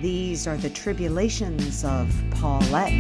These are the tribulations of Paulette.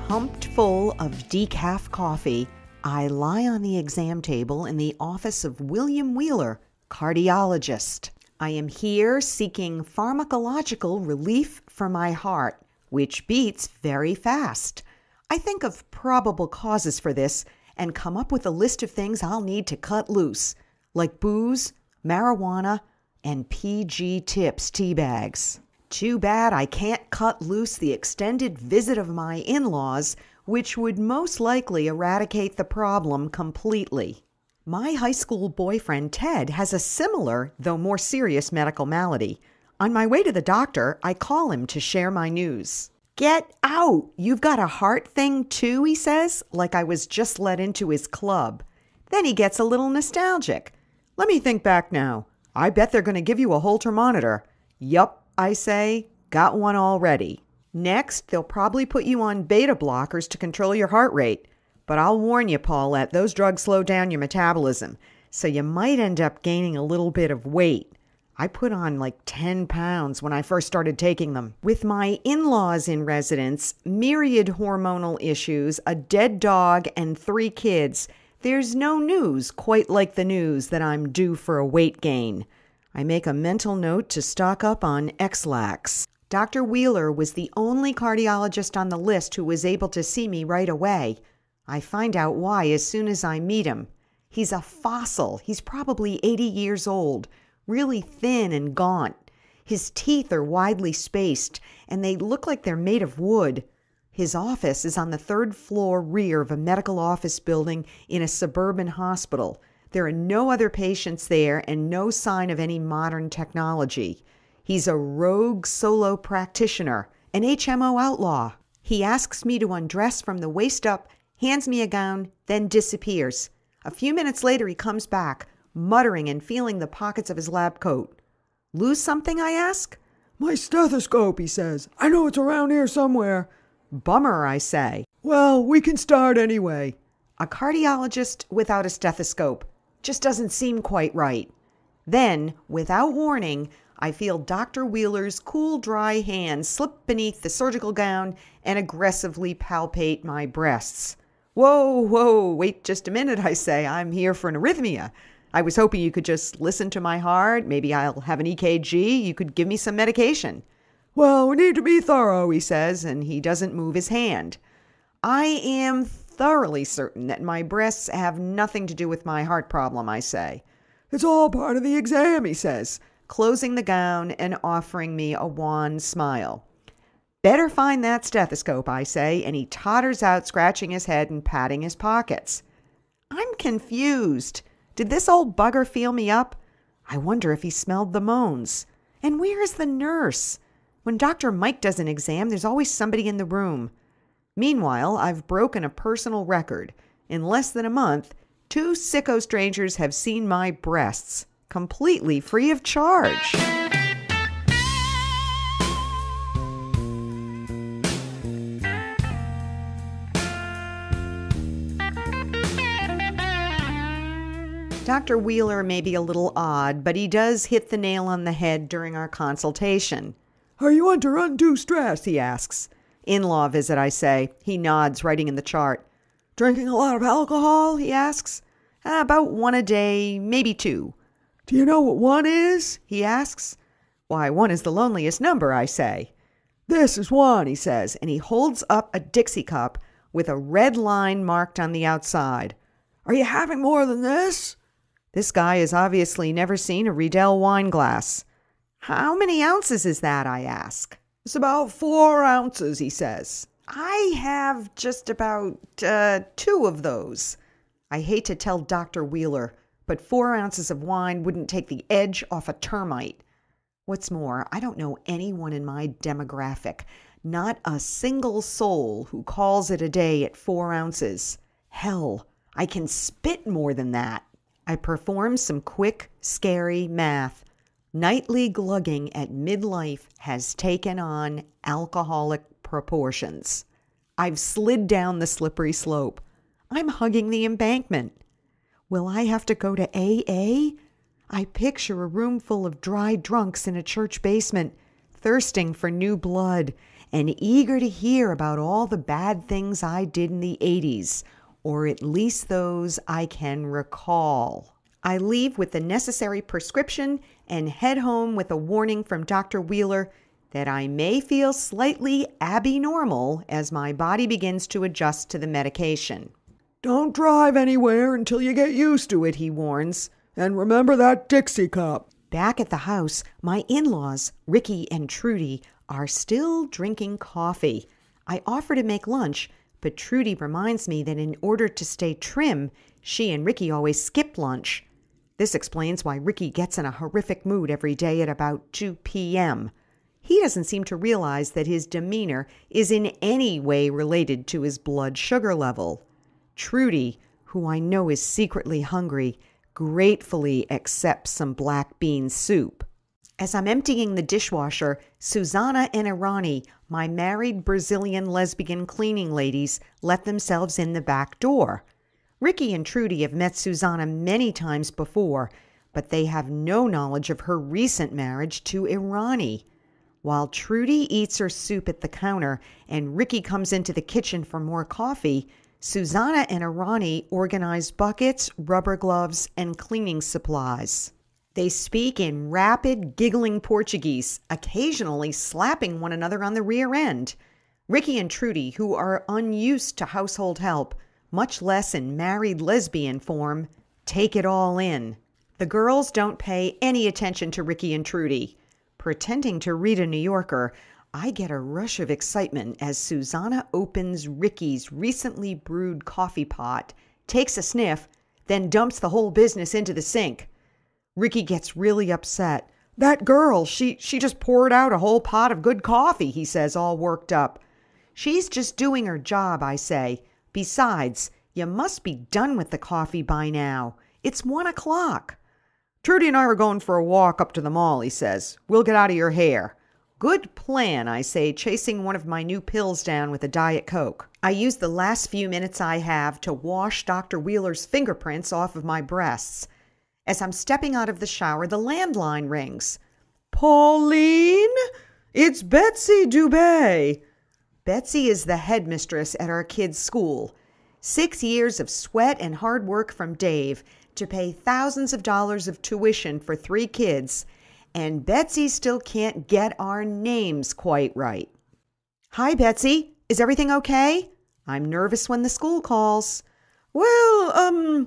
Pumped full of decaf coffee, I lie on the exam table in the office of William Wheeler, cardiologist. I am here seeking pharmacological relief for my heart, which beats very fast. I think of probable causes for this and come up with a list of things I'll need to cut loose, like booze, marijuana, and PG Tips tea bags. Too bad I can't cut loose the extended visit of my in-laws, which would most likely eradicate the problem completely. My high school boyfriend, Ted, has a similar, though more serious medical malady. On my way to the doctor, I call him to share my news. "Get out! You've got a heart thing too," he says, like I was just let into his club. Then he gets a little nostalgic. "Let me think back now. I bet they're going to give you a Holter monitor." "Yup," I say, "got one already." "Next, they'll probably put you on beta blockers to control your heart rate. But I'll warn you, Paulette, those drugs slow down your metabolism, so you might end up gaining a little bit of weight." I put on like 10 pounds when I first started taking them. With my in-laws in residence, myriad hormonal issues, a dead dog, and 3 kids, there's no news quite like the news that I'm due for a weight gain. I make a mental note to stock up on X-Lax. Dr. Wheeler was the only cardiologist on the list who was able to see me right away. I find out why as soon as I meet him. He's a fossil. He's probably 80 years old, really thin and gaunt. His teeth are widely spaced, and they look like they're made of wood. His office is on the 3rd floor rear of a medical office building in a suburban hospital. There are no other patients there and no sign of any modern technology. He's a rogue solo practitioner, an HMO outlaw. He asks me to undress from the waist up, hands me a gown, then disappears. A few minutes later, he comes back, muttering and feeling the pockets of his lab coat. "Lose something?" I ask. "My stethoscope," he says. "I know it's around here somewhere." "Bummer," I say. "Well, we can start anyway." A cardiologist without a stethoscope just doesn't seem quite right. Then, without warning, I feel Dr. Wheeler's cool, dry hand slip beneath the surgical gown and aggressively palpate my breasts. Whoa, wait just a minute," I say. "I'm here for an arrhythmia. I was hoping you could just listen to my heart. Maybe I'll have an EKG. You could give me some medication." "Well, we need to be thorough," he says, and he doesn't move his hand. I am thoroughly certain that my breasts have nothing to do with my heart problem, I say. "It's all part of the exam," he says, closing the gown and offering me a wan smile. "Better find that stethoscope," I say, and he totters out, scratching his head and patting his pockets. I'm confused. Did this old bugger feel me up? I wonder if he smelled the moans. And where is the nurse? When Dr. Mike does an exam, there's always somebody in the room. Meanwhile, I've broken a personal record. In less than a month, 2 sicko strangers have seen my breasts, completely free of charge. Dr. Wheeler may be a little odd, but he does hit the nail on the head during our consultation. "Are you under undue stress?" he asks. "In-law visit," I say. He nods, writing in the chart. "Drinking a lot of alcohol?" he asks. About 1 a day, maybe 2. "Do you know what 1 is?" he asks. "Why, 1 is the loneliest number," I say. "This is 1, he says, and he holds up a Dixie cup with a red line marked on the outside. "Are you having more than this?" This guy has obviously never seen a Riedel wine glass. "How many ounces is that?" I ask. "It's about 4 ounces, he says. "I have just about 2 of those." I hate to tell Dr. Wheeler, but 4 ounces of wine wouldn't take the edge off a termite. What's more, I don't know anyone in my demographic, not a single soul who calls it a day at 4 ounces. Hell, I can spit more than that. I perform some quick, scary math. Nightly glugging at midlife has taken on alcoholic proportions. I've slid down the slippery slope. I'm hugging the embankment. Will I have to go to AA? I picture a room full of dry drunks in a church basement, thirsting for new blood and eager to hear about all the bad things I did in the 80s, or at least those I can recall. I leave with the necessary prescription and head home with a warning from Dr. Wheeler that I may feel slightly abnormal as my body begins to adjust to the medication. Don't drive anywhere until you get used to it, he warns. And remember that Dixie cup. Back at the house, my in-laws, Ricky and Trudy, are still drinking coffee. I offer to make lunch, but Trudy reminds me that in order to stay trim, she and Ricky always skip lunch. This explains why Ricky gets in a horrific mood every day at about 2 p.m. He doesn't seem to realize that his demeanor is in any way related to his blood sugar level. Trudy, who I know is secretly hungry, gratefully accepts some black bean soup. As I'm emptying the dishwasher, Susanna and Irani, my married Brazilian lesbian cleaning ladies, let themselves in the back door. Ricky and Trudy have met Susanna many times before, but they have no knowledge of her recent marriage to Irani. While Trudy eats her soup at the counter and Ricky comes into the kitchen for more coffee, Susanna and Irani organize buckets, rubber gloves, and cleaning supplies. They speak in rapid, giggling Portuguese, occasionally slapping one another on the rear end. Ricky and Trudy, who are unused to household help, much less in married lesbian form, take it all in. The girls don't pay any attention to Ricky and Trudy. Pretending to read a New Yorker, I get a rush of excitement as Susanna opens Ricky's recently brewed coffee pot, takes a sniff, then dumps the whole business into the sink. Ricky gets really upset. "That girl, she just poured out a whole pot of good coffee," he says, all worked up. "She's just doing her job," I say. "Besides, you must be done with the coffee by now. It's 1 o'clock. "Trudy and I are going for a walk up to the mall," he says. "We'll get out of your hair." "Good plan," I say, chasing one of my new pills down with a Diet Coke. I use the last few minutes I have to wash Dr. Wheeler's fingerprints off of my breasts. As I'm stepping out of the shower, the landline rings. "Pauline? It's Betsy Dubé." Betsy is the headmistress at our kids' school. 6 years of sweat and hard work from Dave to pay thousands of dollars of tuition for 3 kids, and Betsy still can't get our names quite right. "Hi, Betsy. Is everything okay?" I'm nervous when the school calls. "Well,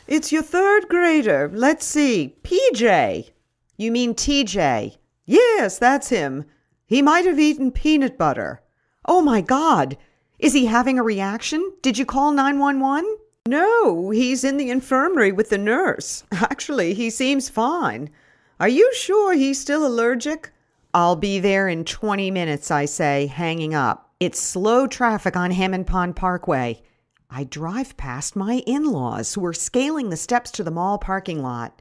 it's your 3rd grader. Let's see. PJ." "You mean TJ?" "Yes, that's him. He might have eaten peanut butter." "Oh, my God. Is he having a reaction? Did you call 911? "No, he's in the infirmary with the nurse. Actually, he seems fine. Are you sure he's still allergic?" "I'll be there in 20 minutes, I say, hanging up. It's slow traffic on Hammond Pond Parkway. I drive past my in-laws who are scaling the steps to the mall parking lot.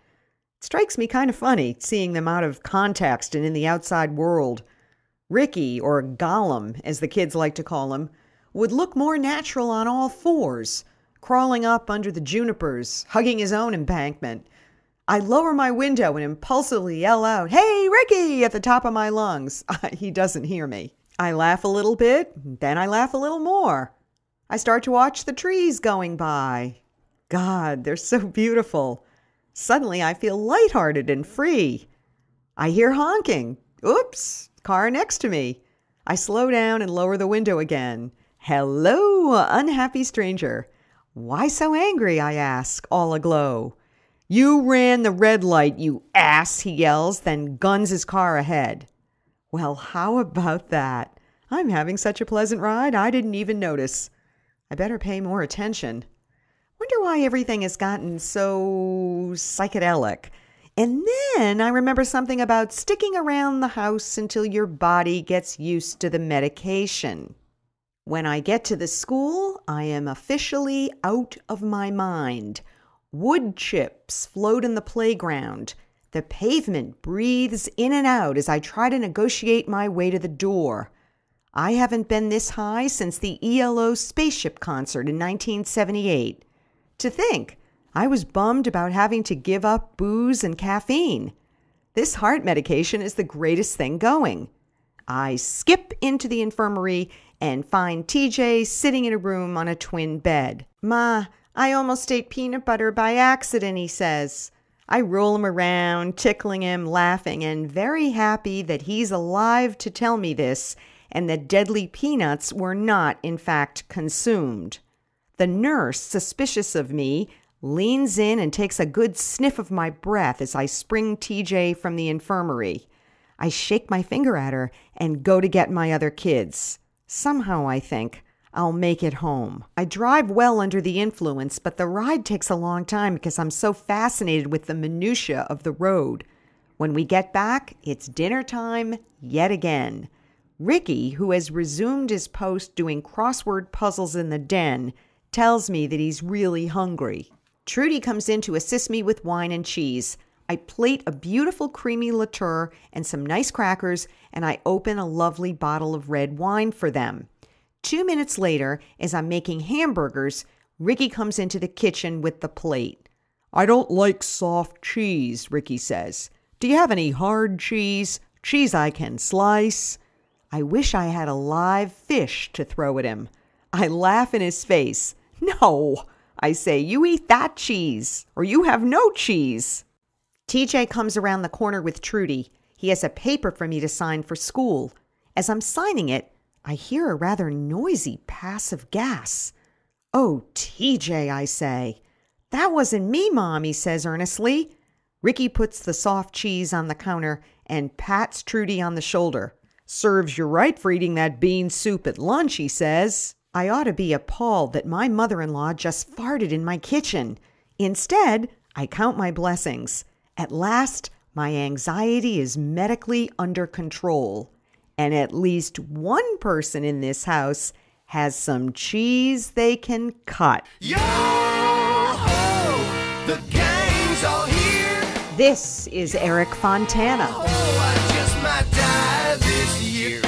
It strikes me kind of funny seeing them out of context and in the outside world. Ricky, or Gollum, as the kids like to call him, would look more natural on all fours, crawling up under the junipers, hugging his own embankment. I lower my window and impulsively yell out, "Hey, Ricky!" at the top of my lungs. He doesn't hear me. I laugh a little bit, then I laugh a little more. I start to watch the trees going by. God, they're so beautiful. Suddenly I feel lighthearted and free. I hear honking. Oops, car next to me. I slow down and lower the window again. "Hello, unhappy stranger." "Why so angry?" I ask, all aglow. "You ran the red light, you ass," he yells, then guns his car ahead. Well, how about that? I'm having such a pleasant ride, I didn't even notice. I better pay more attention. Wonder why everything has gotten so psychedelic. And then I remember something about sticking around the house until your body gets used to the medication. When I get to the school, I am officially out of my mind. Wood chips float in the playground. The pavement breathes in and out as I try to negotiate my way to the door. I haven't been this high since the ELO spaceship concert in 1978. To think, I was bummed about having to give up booze and caffeine. This heart medication is the greatest thing going. I skip into the infirmary and find TJ sitting in a room on a twin bed. "Ma, I almost ate peanut butter by accident," he says. I roll him around, tickling him, laughing, and very happy that he's alive to tell me this and that deadly peanuts were not, in fact, consumed. The nurse, suspicious of me, leans in and takes a good sniff of my breath as I spring TJ from the infirmary. I shake my finger at her and go to get my other kids. Somehow, I think, I'll make it home. I drive well under the influence, but the ride takes a long time because I'm so fascinated with the minutia of the road. When we get back, it's dinner time yet again. Ricky, who has resumed his post doing crossword puzzles in the den, tells me that he's really hungry. Trudy comes in to assist me with wine and cheese. I plate a beautiful creamy liqueur and some nice crackers, and I open a lovely bottle of red wine for them. 2 minutes later, as I'm making hamburgers, Ricky comes into the kitchen with the plate. "I don't like soft cheese," Ricky says. "Do you have any hard cheese? Cheese I can slice?" I wish I had a live fish to throw at him. I laugh in his face. "No," I say, "you eat that cheese, or you have no cheese." TJ comes around the corner with Trudy. He has a paper for me to sign for school. As I'm signing it, I hear a rather noisy pass of gas. "Oh, TJ," I say. "That wasn't me, Mom," he says earnestly. Ricky puts the soft cheese on the counter and pats Trudy on the shoulder. "Serves you right for eating that bean soup at lunch," he says. I ought to be appalled that my mother-in-law just farted in my kitchen. Instead, I count my blessings. At last, my anxiety is medically under control. And at least one person in this house has some cheese they can cut. Yo, ho, the gang's all here. This is Eric Fontana. Oh, I just might die this year.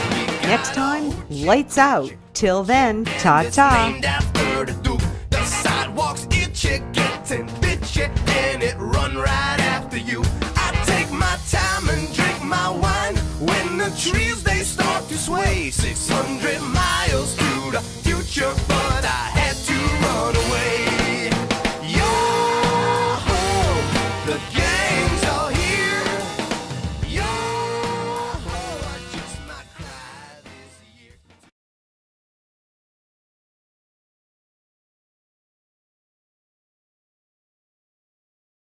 Next time, lights out. Till then, ta-ta. Named after the Duke. The sidewalks itchy, getting bitchy, and it run right after you. I take my time and drink my wine when the trees they start to sway. 600 miles to the future.